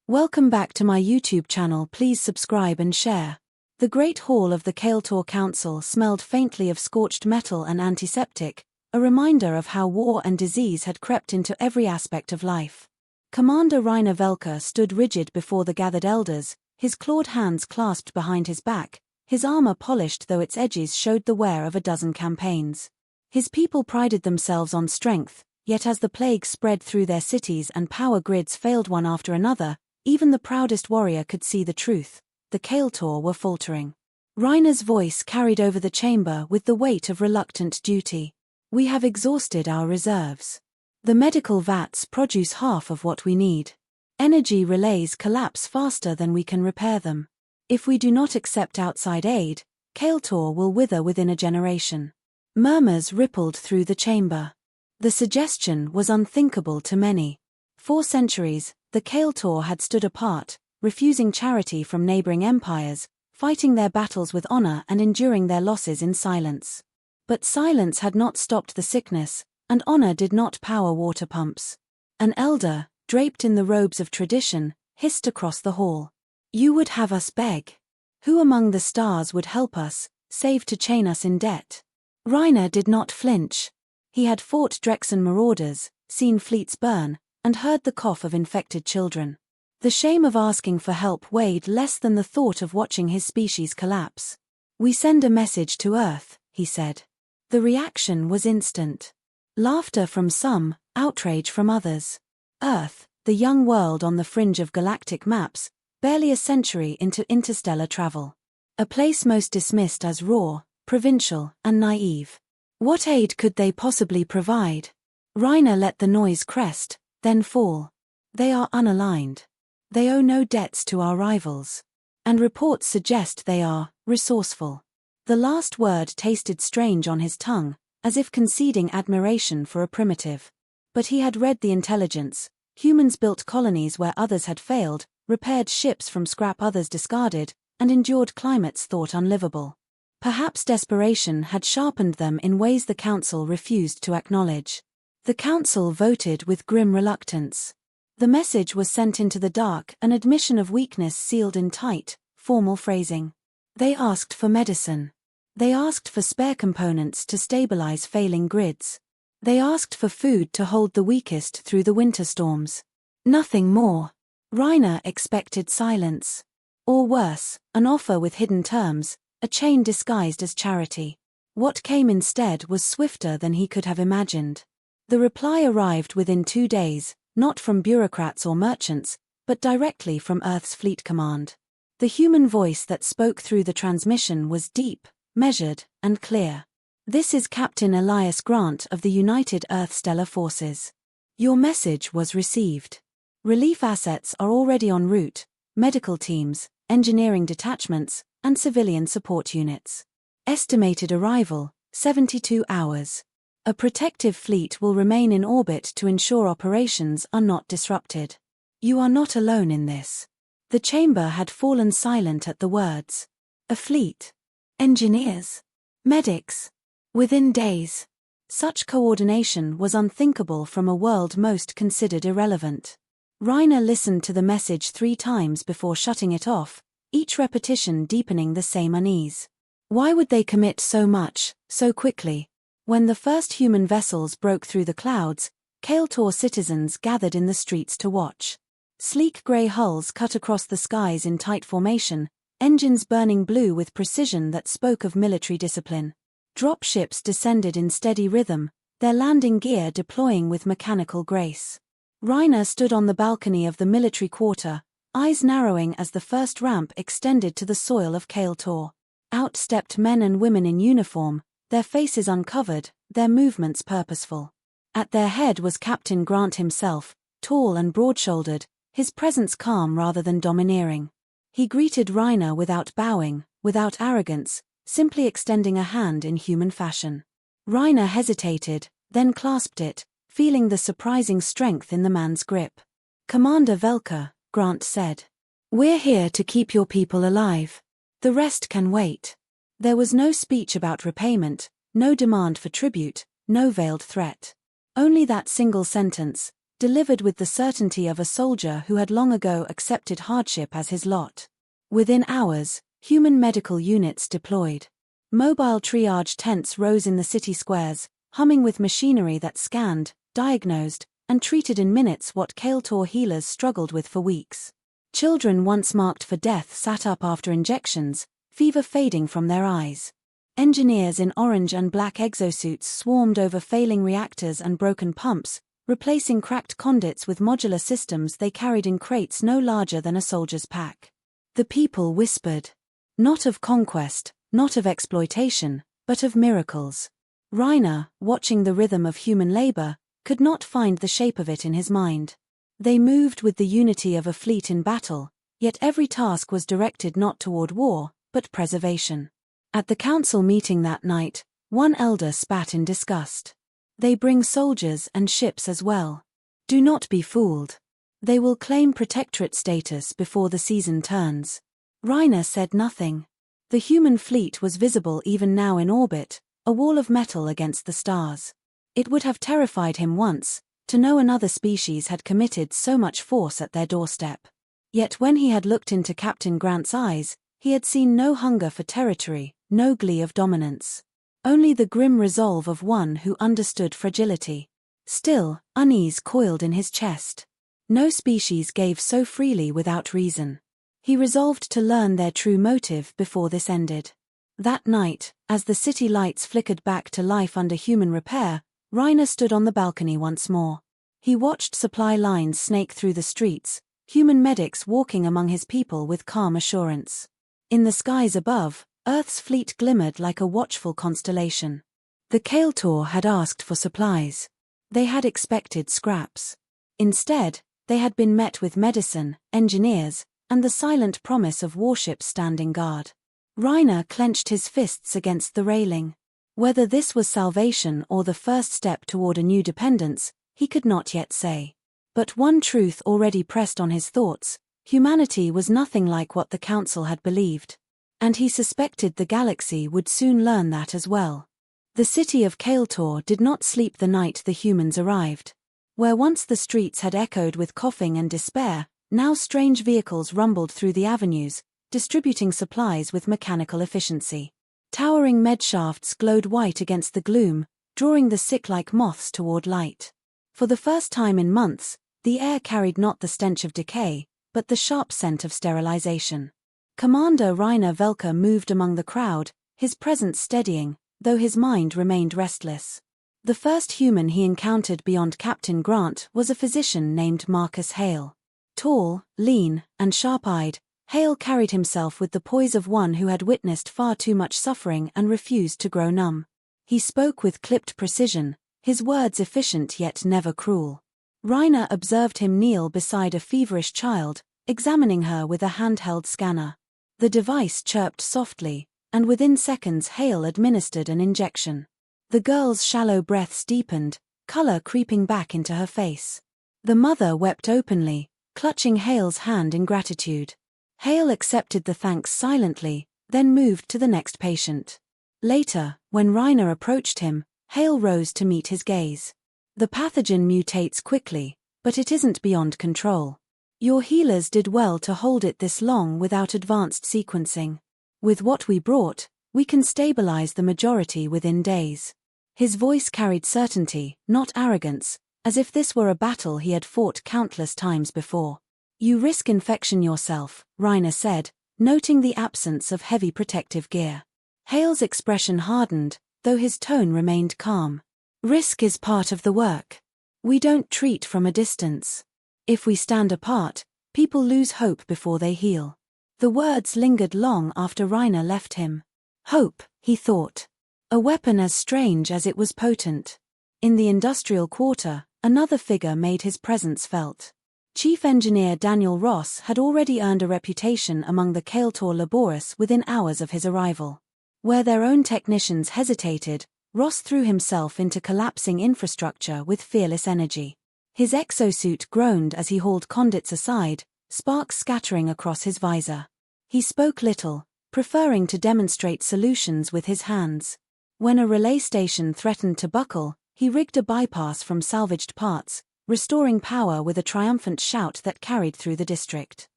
Welcome back to my YouTube channel. Please subscribe and share. The Great Hall of the Kael'tor Council smelled faintly of scorched metal and antiseptic, a reminder of how war and disease had crept into every aspect of life. Commander Rainer Velker stood rigid before the gathered elders, his clawed hands clasped behind his back, his armor polished though its edges showed the wear of a dozen campaigns. His people prided themselves on strength, yet as the plague spread through their cities and power grids failed one after another, even the proudest warrior could see the truth. The Kael'tor were faltering. Rainer's voice carried over the chamber with the weight of reluctant duty. We have exhausted our reserves. The medical vats produce half of what we need. Energy relays collapse faster than we can repair them. If we do not accept outside aid, Kael'tor will wither within a generation. Murmurs rippled through the chamber. The suggestion was unthinkable to many. For centuries, the Kael'tor had stood apart, refusing charity from neighboring empires, fighting their battles with honor and enduring their losses in silence. But silence had not stopped the sickness, and honor did not power water pumps. An elder, draped in the robes of tradition, hissed across the hall. You would have us beg? Who among the stars would help us, save to chain us in debt? Rainer did not flinch. He had fought Drexen marauders, seen fleets burn, and heard the cough of infected children. The shame of asking for help weighed less than the thought of watching his species collapse. We send a message to Earth, he said. The reaction was instant. Laughter from some, outrage from others. Earth, the young world on the fringe of galactic maps, barely a century into interstellar travel. A place most dismissed as raw, provincial, and naive. What aid could they possibly provide? Rainer let the noise crest, then fall. They are unaligned. They owe no debts to our rivals. And reports suggest they are resourceful. The last word tasted strange on his tongue, as if conceding admiration for a primitive. But he had read the intelligence. Humans built colonies where others had failed, repaired ships from scrap others discarded, and endured climates thought unlivable. Perhaps desperation had sharpened them in ways the Council refused to acknowledge. The Council voted with grim reluctance. The message was sent into the dark, an admission of weakness sealed in tight, formal phrasing. They asked for medicine. They asked for spare components to stabilize failing grids. They asked for food to hold the weakest through the winter storms. Nothing more. Rainer expected silence. Or worse, an offer with hidden terms, a chain disguised as charity. What came instead was swifter than he could have imagined. The reply arrived within 2 days, not from bureaucrats or merchants, but directly from Earth's fleet command. The human voice that spoke through the transmission was deep, measured, and clear. This is Captain Elias Grant of the United Earth Stellar Forces. Your message was received. Relief assets are already en route, medical teams, engineering detachments, and civilian support units. Estimated arrival, 72 hours. A protective fleet will remain in orbit to ensure operations are not disrupted. You are not alone in this. The chamber had fallen silent at the words. A fleet. Engineers. Medics. Within days. Such coordination was unthinkable from a world most considered irrelevant. Rainer listened to the message 3 times before shutting it off, each repetition deepening the same unease. Why would they commit so much, so quickly? When the first human vessels broke through the clouds, Kael'tor citizens gathered in the streets to watch. Sleek grey hulls cut across the skies in tight formation, engines burning blue with precision that spoke of military discipline. Dropships descended in steady rhythm, their landing gear deploying with mechanical grace. Rainer stood on the balcony of the military quarter, eyes narrowing as the first ramp extended to the soil of Kael'tor. Out stepped men and women in uniform, their faces uncovered, their movements purposeful. At their head was Captain Grant himself, tall and broad-shouldered, his presence calm rather than domineering. He greeted Rainer without bowing, without arrogance, simply extending a hand in human fashion. Rainer hesitated, then clasped it, feeling the surprising strength in the man's grip. Commander Velker, Grant said. We're here to keep your people alive. The rest can wait. There was no speech about repayment, no demand for tribute, no veiled threat. Only that single sentence, delivered with the certainty of a soldier who had long ago accepted hardship as his lot. Within hours, human medical units deployed. Mobile triage tents rose in the city squares, humming with machinery that scanned, diagnosed, and treated in minutes what Kael'tor healers struggled with for weeks. Children once marked for death sat up after injections, fever fading from their eyes. Engineers in orange and black exosuits swarmed over failing reactors and broken pumps, replacing cracked conduits with modular systems they carried in crates no larger than a soldier's pack. The people whispered. Not of conquest, not of exploitation, but of miracles. Reiner, watching the rhythm of human labor, could not find the shape of it in his mind. They moved with the unity of a fleet in battle, yet every task was directed not toward war, but preservation. At the council meeting that night, one elder spat in disgust. They bring soldiers and ships as well. Do not be fooled. They will claim protectorate status before the season turns. Reiner said nothing. The human fleet was visible even now in orbit, a wall of metal against the stars. It would have terrified him once, to know another species had committed so much force at their doorstep. Yet when he had looked into Captain Grant's eyes, he had seen no hunger for territory, no glee of dominance. Only the grim resolve of one who understood fragility. Still, unease coiled in his chest. No species gave so freely without reason. He resolved to learn their true motive before this ended. That night, as the city lights flickered back to life under human repair, Reiner stood on the balcony once more. He watched supply lines snake through the streets, human medics walking among his people with calm assurance. In the skies above, Earth's fleet glimmered like a watchful constellation. The Kael'tor had asked for supplies. They had expected scraps. Instead, they had been met with medicine, engineers, and the silent promise of warships standing guard. Reiner clenched his fists against the railing. Whether this was salvation or the first step toward a new dependence, he could not yet say. But one truth already pressed on his thoughts: humanity was nothing like what the Council had believed. And he suspected the galaxy would soon learn that as well. The city of Kael'tor did not sleep the night the humans arrived. Where once the streets had echoed with coughing and despair, now strange vehicles rumbled through the avenues, distributing supplies with mechanical efficiency. Towering medshafts glowed white against the gloom, drawing the sick like moths toward light. For the first time in months, the air carried not the stench of decay, but the sharp scent of sterilization. Commander Reiner Velker moved among the crowd, his presence steadying, though his mind remained restless. The first human he encountered beyond Captain Grant was a physician named Marcus Hale. Tall, lean, and sharp-eyed, Hale carried himself with the poise of one who had witnessed far too much suffering and refused to grow numb. He spoke with clipped precision, his words efficient yet never cruel. Reiner observed him kneel beside a feverish child, examining her with a handheld scanner. The device chirped softly, and within seconds Hale administered an injection. The girl's shallow breaths deepened, color creeping back into her face. The mother wept openly, clutching Hale's hand in gratitude. Hale accepted the thanks silently, then moved to the next patient. Later, when Reiner approached him, Hale rose to meet his gaze. The pathogen mutates quickly, but it isn't beyond control. Your healers did well to hold it this long without advanced sequencing. With what we brought, we can stabilize the majority within days. His voice carried certainty, not arrogance, as if this were a battle he had fought countless times before. You risk infection yourself, Reiner said, noting the absence of heavy protective gear. Hale's expression hardened, though his tone remained calm. Risk is part of the work. We don't treat from a distance. If we stand apart, people lose hope before they heal. The words lingered long after Reiner left him. Hope, he thought. A weapon as strange as it was potent. In the industrial quarter, another figure made his presence felt. Chief Engineer Daniel Ross had already earned a reputation among the Kael'tor Laboris within hours of his arrival. Where their own technicians hesitated, Ross threw himself into collapsing infrastructure with fearless energy. His exosuit groaned as he hauled conduits aside, sparks scattering across his visor. He spoke little, preferring to demonstrate solutions with his hands. When a relay station threatened to buckle, he rigged a bypass from salvaged parts, restoring power with a triumphant shout that carried through the district.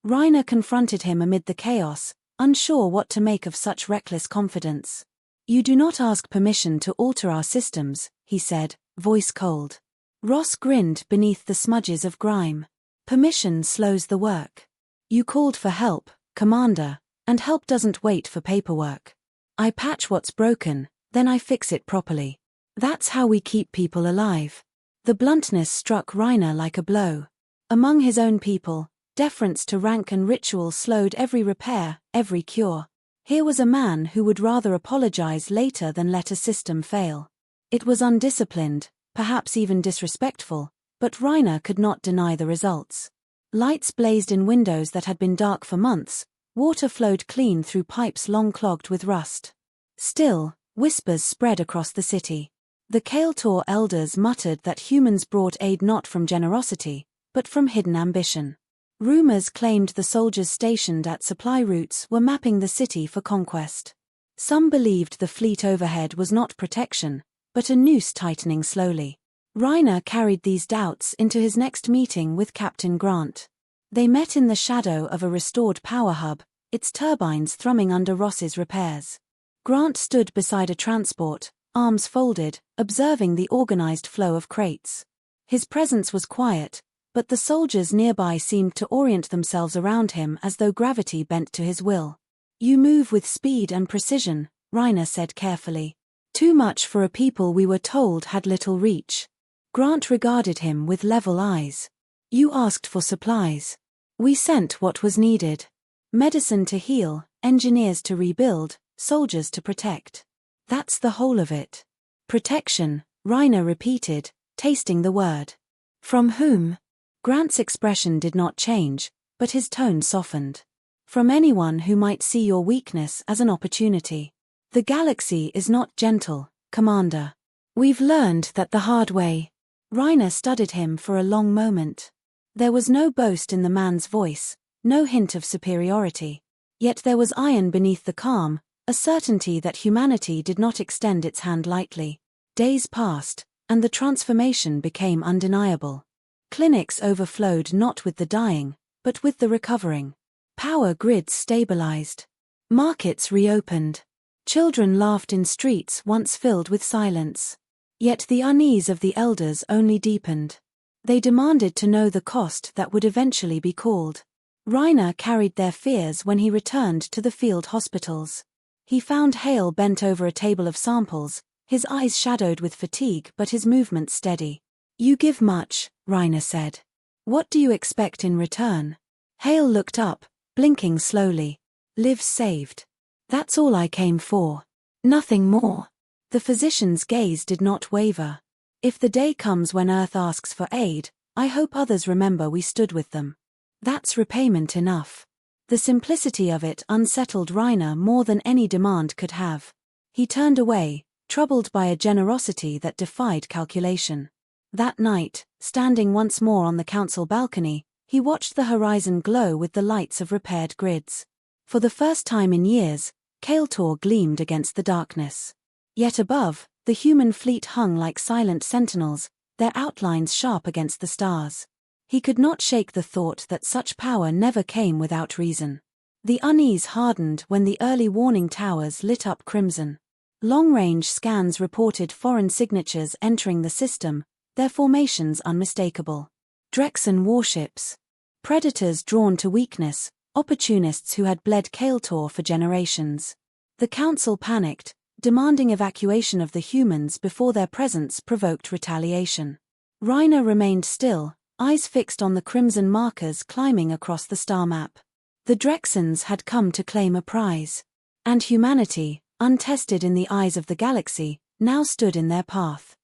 Reiner confronted him amid the chaos, unsure what to make of such reckless confidence. "You do not ask permission to alter our systems," he said, voice cold. Ross grinned beneath the smudges of grime. "Permission slows the work. You called for help, Commander, and help doesn't wait for paperwork. I patch what's broken, then I fix it properly. That's how we keep people alive." The bluntness struck Reiner like a blow. Among his own people, deference to rank and ritual slowed every repair, every cure. Here was a man who would rather apologize later than let a system fail. It was undisciplined, perhaps even disrespectful, but Reiner could not deny the results. Lights blazed in windows that had been dark for months, water flowed clean through pipes long clogged with rust. Still, whispers spread across the city. The Kael'tor elders muttered that humans brought aid not from generosity, but from hidden ambition. Rumors claimed the soldiers stationed at supply routes were mapping the city for conquest. Some believed the fleet overhead was not protection, but a noose tightening slowly. Reiner carried these doubts into his next meeting with Captain Grant. They met in the shadow of a restored power hub, its turbines thrumming under Ross's repairs. Grant stood beside a transport, arms folded, observing the organized flow of crates. His presence was quiet, but the soldiers nearby seemed to orient themselves around him as though gravity bent to his will. "You move with speed and precision," Reiner said carefully. "Too much for a people we were told had little reach." Grant regarded him with level eyes. "You asked for supplies. We sent what was needed. Medicine to heal, engineers to rebuild, soldiers to protect. That's the whole of it." "Protection," Reiner repeated, tasting the word. "From whom?" Grant's expression did not change, but his tone softened. "From anyone who might see your weakness as an opportunity. The galaxy is not gentle, Commander. We've learned that the hard way." Reiner studied him for a long moment. There was no boast in the man's voice, no hint of superiority. Yet there was iron beneath the calm, a certainty that humanity did not extend its hand lightly. Days passed, and the transformation became undeniable. Clinics overflowed not with the dying, but with the recovering. Power grids stabilized. Markets reopened. Children laughed in streets once filled with silence. Yet the unease of the elders only deepened. They demanded to know the cost that would eventually be called. Reiner carried their fears when he returned to the field hospitals. He found Hale bent over a table of samples, his eyes shadowed with fatigue but his movements steady. "You give much," Reiner said. "What do you expect in return?" Hale looked up, blinking slowly. "Lives saved. That's all I came for. Nothing more." The physician's gaze did not waver. "If the day comes when Earth asks for aid, I hope others remember we stood with them. That's repayment enough." The simplicity of it unsettled Reiner more than any demand could have. He turned away, troubled by a generosity that defied calculation. That night, standing once more on the council balcony, he watched the horizon glow with the lights of repaired grids. For the first time in years, Kael'tor gleamed against the darkness. Yet above, the human fleet hung like silent sentinels, their outlines sharp against the stars. He could not shake the thought that such power never came without reason. The unease hardened when the early warning towers lit up crimson. Long-range scans reported foreign signatures entering the system, their formations unmistakable. Drexen warships. Predators drawn to weakness, opportunists who had bled Kael'tor for generations. The council panicked, demanding evacuation of the humans before their presence provoked retaliation. Reiner remained still, eyes fixed on the crimson markers climbing across the star map. The Drexens had come to claim a prize. And humanity, untested in the eyes of the galaxy, now stood in their path.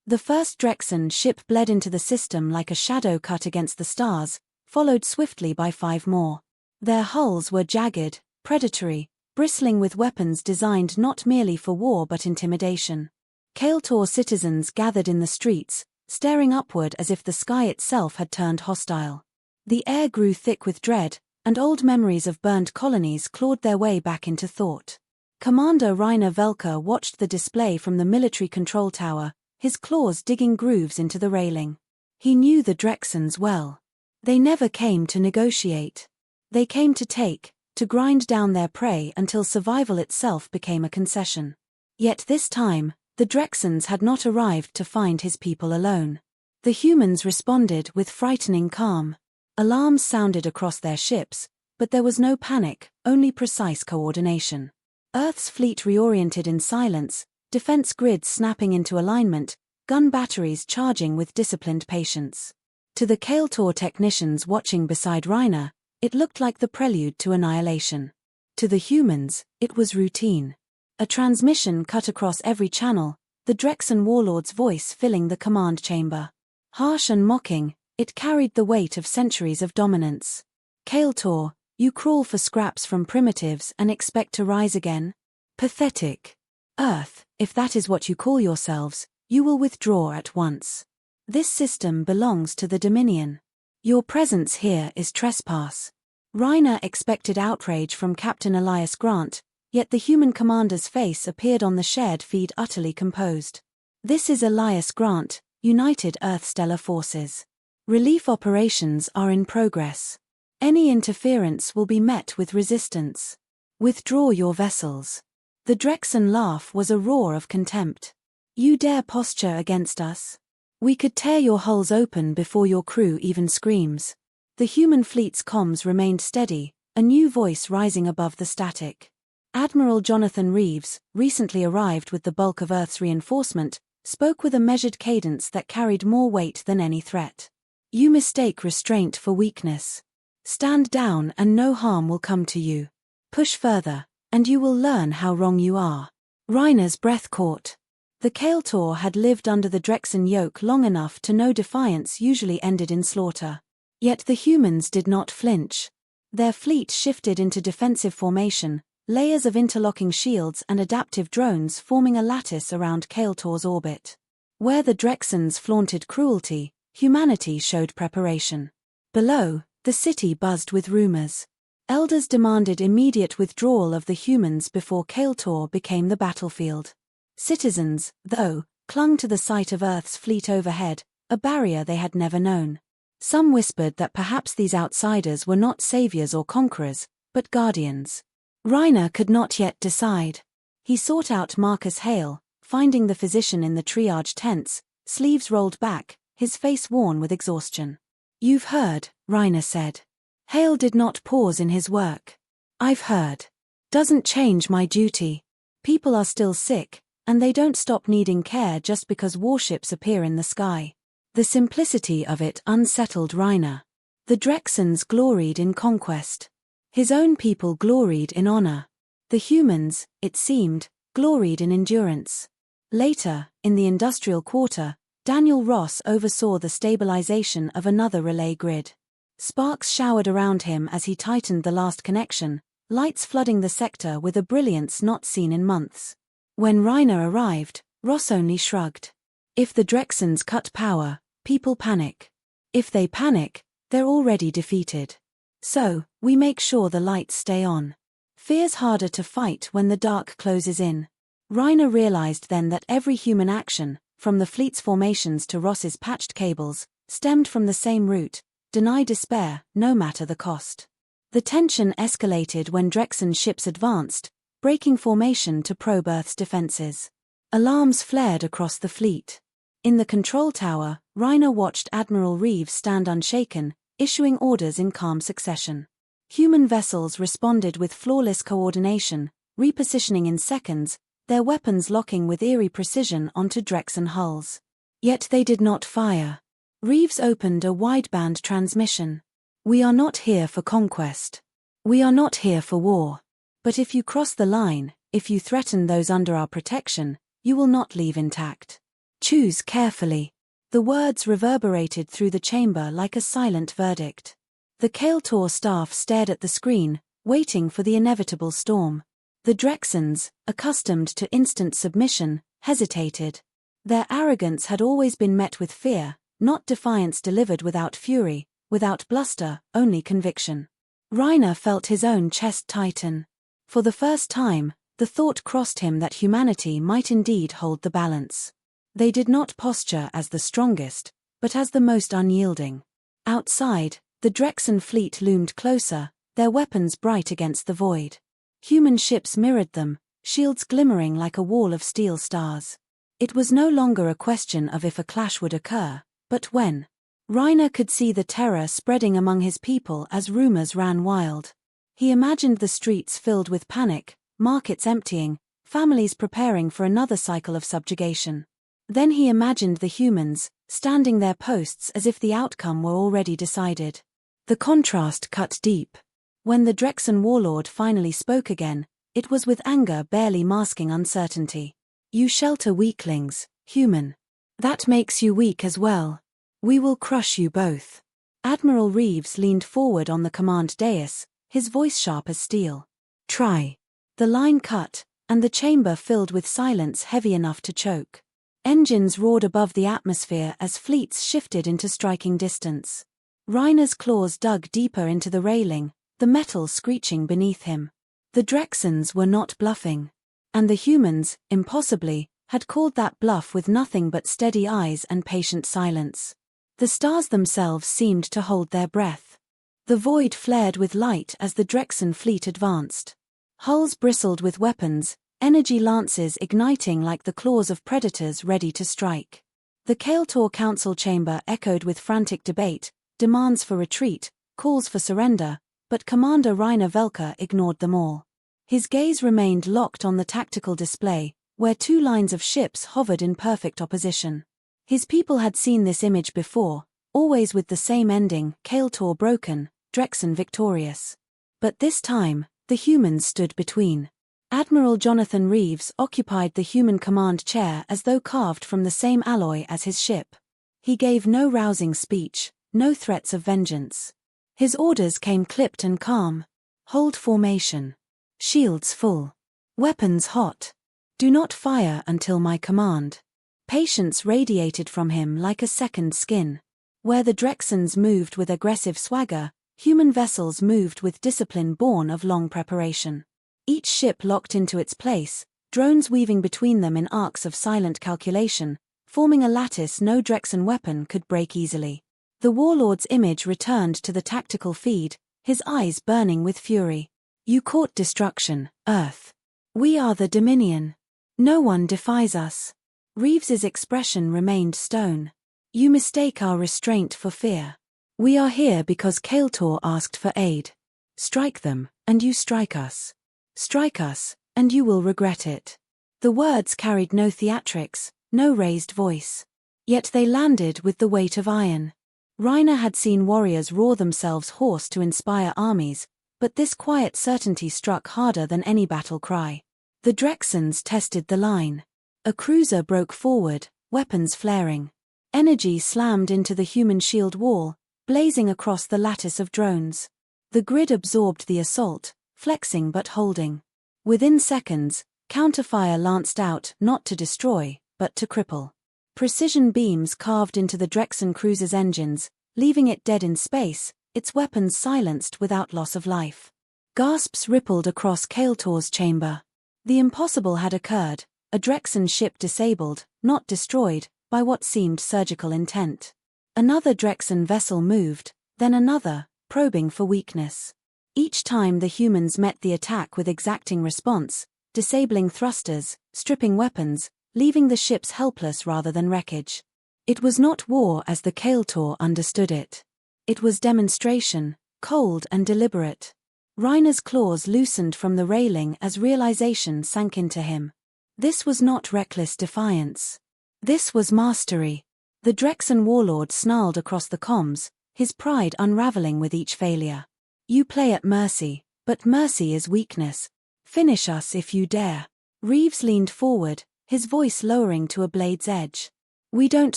The first Drexen ship bled into the system like a shadow cut against the stars, followed swiftly by 5 more. Their hulls were jagged, predatory, bristling with weapons designed not merely for war but intimidation. Kael'tor citizens gathered in the streets, staring upward as if the sky itself had turned hostile. The air grew thick with dread, and old memories of burned colonies clawed their way back into thought. Commander Reiner Velker watched the display from the military control tower, his claws digging grooves into the railing. He knew the Drexens well. They never came to negotiate. They came to take, to grind down their prey until survival itself became a concession. Yet this time, the Drexens had not arrived to find his people alone. The humans responded with frightening calm. Alarms sounded across their ships, but there was no panic, only precise coordination. Earth's fleet reoriented in silence, defense grids snapping into alignment, gun batteries charging with disciplined patience. To the Kael'tor technicians watching beside Reiner, it looked like the prelude to annihilation. To the humans, it was routine. A transmission cut across every channel, the Drexen warlord's voice filling the command chamber. Harsh and mocking, it carried the weight of centuries of dominance. Kael'tor, you crawl for scraps from primitives and expect to rise again? Pathetic. Earth, if that is what you call yourselves, you will withdraw at once. This system belongs to the Dominion. Your presence here is trespass. Reiner expected outrage from Captain Elias Grant, yet the human commander's face appeared on the shared feed utterly composed. This is Elias Grant, United Earth Stellar Forces. Relief operations are in progress. Any interference will be met with resistance. Withdraw your vessels. The Drexen laugh was a roar of contempt. You dare posture against us? We could tear your hulls open before your crew even screams. The human fleet's comms remained steady, a new voice rising above the static. Admiral Jonathan Reeves, recently arrived with the bulk of Earth's reinforcement, spoke with a measured cadence that carried more weight than any threat. You mistake restraint for weakness. Stand down and no harm will come to you. Push further, and you will learn how wrong you are. Reiner's breath caught. The Kael'tor had lived under the Drexen yoke long enough to know defiance usually ended in slaughter. Yet the humans did not flinch. Their fleet shifted into defensive formation, layers of interlocking shields and adaptive drones forming a lattice around Kael'tor's orbit. Where the Drexens flaunted cruelty, humanity showed preparation. Below, the city buzzed with rumors. Elders demanded immediate withdrawal of the humans before Kael'tor became the battlefield. Citizens, though, clung to the sight of Earth's fleet overhead, a barrier they had never known. Some whispered that perhaps these outsiders were not saviors or conquerors, but guardians. Reiner could not yet decide. He sought out Marcus Hale, finding the physician in the triage tents, sleeves rolled back, his face worn with exhaustion. You've heard, Reiner said. Hale did not pause in his work. I've heard. Doesn't change my duty. People are still sick, and they don't stop needing care just because warships appear in the sky. The simplicity of it unsettled Reiner. The Drexens gloried in conquest. His own people gloried in honor. The humans, it seemed, gloried in endurance. Later, in the industrial quarter, Daniel Ross oversaw the stabilization of another relay grid. Sparks showered around him as he tightened the last connection, lights flooding the sector with a brilliance not seen in months. When Reiner arrived, Ross only shrugged. If the Drexens cut power, people panic. If they panic, they're already defeated. So, we make sure the lights stay on. Fear's harder to fight when the dark closes in. Reiner realized then that every human action, from the fleet's formations to Ross's patched cables, stemmed from the same root: deny despair, no matter the cost. The tension escalated when Drexen ships advanced, breaking formation to probe Earth's defenses. Alarms flared across the fleet. In the control tower, Reiner watched Admiral Reeves stand unshaken, issuing orders in calm succession. Human vessels responded with flawless coordination, repositioning in seconds, their weapons locking with eerie precision onto Drexen hulls. Yet they did not fire. Reeves opened a wideband transmission. We are not here for conquest. We are not here for war. But if you cross the line, if you threaten those under our protection, you will not leave intact. Choose carefully. The words reverberated through the chamber like a silent verdict. The Kael'tor staff stared at the screen, waiting for the inevitable storm. The Drexens, accustomed to instant submission, hesitated. Their arrogance had always been met with fear, not defiance delivered without fury, without bluster, only conviction. Reiner felt his own chest tighten. For the first time, the thought crossed him that humanity might indeed hold the balance. They did not posture as the strongest, but as the most unyielding. Outside, the Drexen fleet loomed closer, their weapons bright against the void. Human ships mirrored them, shields glimmering like a wall of steel stars. It was no longer a question of if a clash would occur, but when. Reiner could see the terror spreading among his people as rumors ran wild. He imagined the streets filled with panic, markets emptying, families preparing for another cycle of subjugation. Then he imagined the humans, standing their posts as if the outcome were already decided. The contrast cut deep. When the Drexen warlord finally spoke again, it was with anger barely masking uncertainty. "You shelter weaklings, human. That makes you weak as well. We will crush you both." Admiral Reeves leaned forward on the command dais, his voice sharp as steel. "Try." The line cut, and the chamber filled with silence heavy enough to choke. Engines roared above the atmosphere as fleets shifted into striking distance. Reiner's claws dug deeper into the railing, the metal screeching beneath him. The Drexens were not bluffing. And the humans, impossibly, had called that bluff with nothing but steady eyes and patient silence. The stars themselves seemed to hold their breath. The void flared with light as the Drexen fleet advanced. Hulls bristled with weapons, energy lances igniting like the claws of predators ready to strike. The Kael'tor Council chamber echoed with frantic debate, demands for retreat, calls for surrender, but Commander Reiner Velker ignored them all. His gaze remained locked on the tactical display, where two lines of ships hovered in perfect opposition. His people had seen this image before, always with the same ending, Kael'tor broken, Drexen victorious. But this time, the humans stood between. Admiral Jonathan Reeves occupied the human command chair as though carved from the same alloy as his ship. He gave no rousing speech, no threats of vengeance. His orders came clipped and calm. Hold formation. Shields full. Weapons hot. Do not fire until my command. Patience radiated from him like a second skin. Where the Drexens moved with aggressive swagger, human vessels moved with discipline born of long preparation. Each ship locked into its place, drones weaving between them in arcs of silent calculation, forming a lattice no Drexen weapon could break easily. The warlord's image returned to the tactical feed, his eyes burning with fury. "You court destruction, Earth. We are the Dominion. No one defies us." Reeves's expression remained stone. "You mistake our restraint for fear. We are here because Kael'tor asked for aid. Strike them, and you strike us. Strike us, and you will regret it." The words carried no theatrics, no raised voice. Yet they landed with the weight of iron. Reiner had seen warriors roar themselves hoarse to inspire armies, but this quiet certainty struck harder than any battle cry. The Drexens tested the line. A cruiser broke forward, weapons flaring. Energy slammed into the human shield wall, blazing across the lattice of drones. The grid absorbed the assault, flexing but holding. Within seconds, counterfire lanced out not to destroy, but to cripple. Precision beams carved into the Drexen cruiser's engines, leaving it dead in space, its weapons silenced without loss of life. Gasps rippled across Kael'tor's chamber. The impossible had occurred, a Drexen ship disabled, not destroyed, by what seemed surgical intent. Another Drexen vessel moved, then another, probing for weakness. Each time the humans met the attack with exacting response, disabling thrusters, stripping weapons, leaving the ships helpless rather than wreckage. It was not war as the Kael'tor understood it. It was demonstration, cold and deliberate. Reiner's claws loosened from the railing as realization sank into him. This was not reckless defiance. This was mastery. The Drexen warlord snarled across the comms, his pride unraveling with each failure. "You play at mercy, but mercy is weakness. Finish us if you dare." Reeves leaned forward, his voice lowering to a blade's edge. "We don't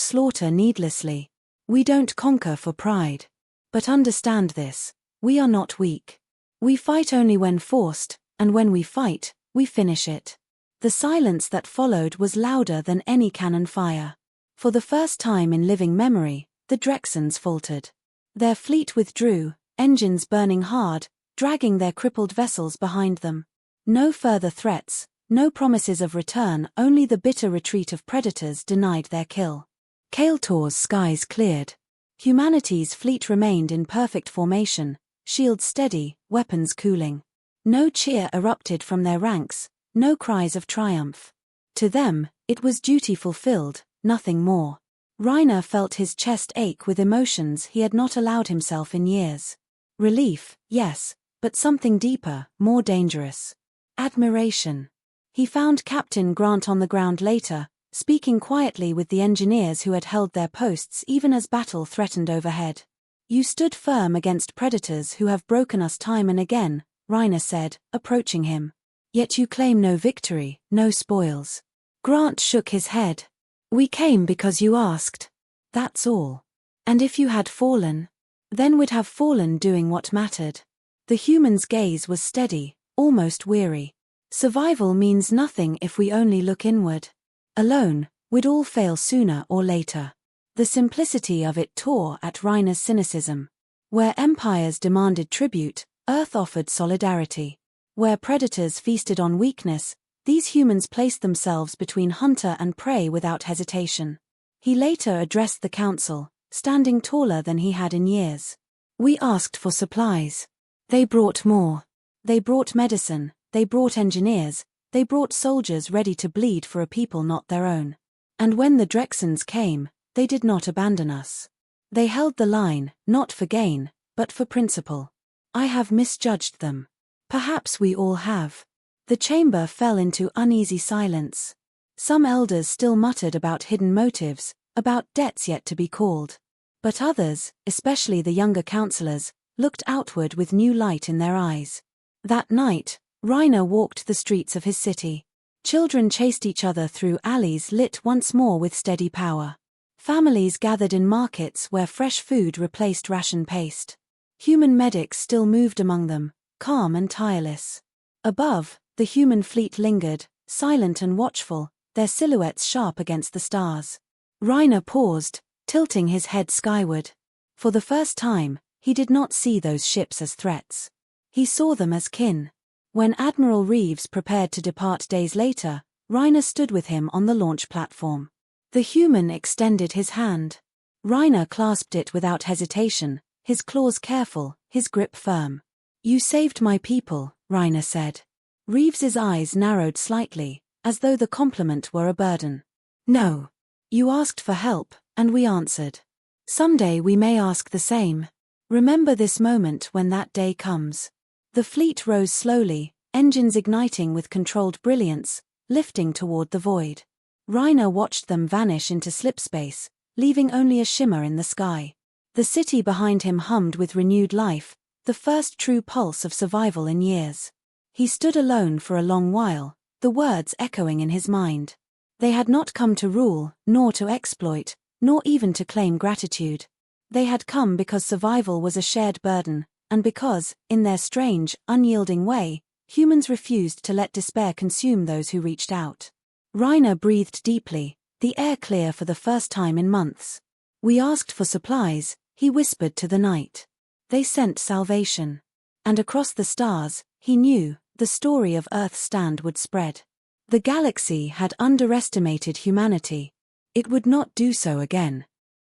slaughter needlessly. We don't conquer for pride. But understand this, we are not weak. We fight only when forced, and when we fight, we finish it." The silence that followed was louder than any cannon fire. For the first time in living memory, the Drexens faltered. Their fleet withdrew, engines burning hard, dragging their crippled vessels behind them. No further threats, no promises of return, only the bitter retreat of predators denied their kill. Kael'tor's skies cleared. Humanity's fleet remained in perfect formation, shields steady, weapons cooling. No cheer erupted from their ranks, no cries of triumph. To them, it was duty fulfilled, nothing more. Reiner felt his chest ache with emotions he had not allowed himself in years. Relief, yes, but something deeper, more dangerous. Admiration. He found Captain Grant on the ground later, speaking quietly with the engineers who had held their posts even as battle threatened overhead. "You stood firm against predators who have broken us time and again," Reiner said, approaching him. "Yet you claim no victory, no spoils." Grant shook his head. "We came because you asked. That's all. And if you had fallen, then we'd have fallen doing what mattered." The human's gaze was steady, almost weary. "Survival means nothing if we only look inward. Alone, we'd all fail sooner or later." The simplicity of it tore at Reiner's cynicism. Where empires demanded tribute, Earth offered solidarity. Where predators feasted on weakness, these humans placed themselves between hunter and prey without hesitation. He later addressed the council, standing taller than he had in years. "We asked for supplies. They brought more. They brought medicine, they brought engineers, they brought soldiers ready to bleed for a people not their own. And when the Drexens came, they did not abandon us. They held the line, not for gain, but for principle. I have misjudged them. Perhaps we all have." The chamber fell into uneasy silence. Some elders still muttered about hidden motives, about debts yet to be called. But others, especially the younger councillors, looked outward with new light in their eyes. That night, Reiner walked the streets of his city. Children chased each other through alleys lit once more with steady power. Families gathered in markets where fresh food replaced ration paste. Human medics still moved among them, calm and tireless. Above, the human fleet lingered, silent and watchful, their silhouettes sharp against the stars. Reiner paused, tilting his head skyward. For the first time, he did not see those ships as threats. He saw them as kin. When Admiral Reeves prepared to depart days later, Reiner stood with him on the launch platform. The human extended his hand. Reiner clasped it without hesitation, his claws careful, his grip firm. "You saved my people," Reiner said. Reeves's eyes narrowed slightly, as though the compliment were a burden. "No. You asked for help, and we answered. Someday we may ask the same. Remember this moment when that day comes." The fleet rose slowly, engines igniting with controlled brilliance, lifting toward the void. Reiner watched them vanish into slipspace, leaving only a shimmer in the sky. The city behind him hummed with renewed life, the first true pulse of survival in years. He stood alone for a long while, the words echoing in his mind. They had not come to rule, nor to exploit, nor even to claim gratitude. They had come because survival was a shared burden, and because, in their strange, unyielding way, humans refused to let despair consume those who reached out. Reiner breathed deeply, the air clear for the first time in months. "We asked for supplies," he whispered to the night. "They sent salvation." And across the stars, he knew, the story of Earth's stand would spread. The galaxy had underestimated humanity. It would not do so again.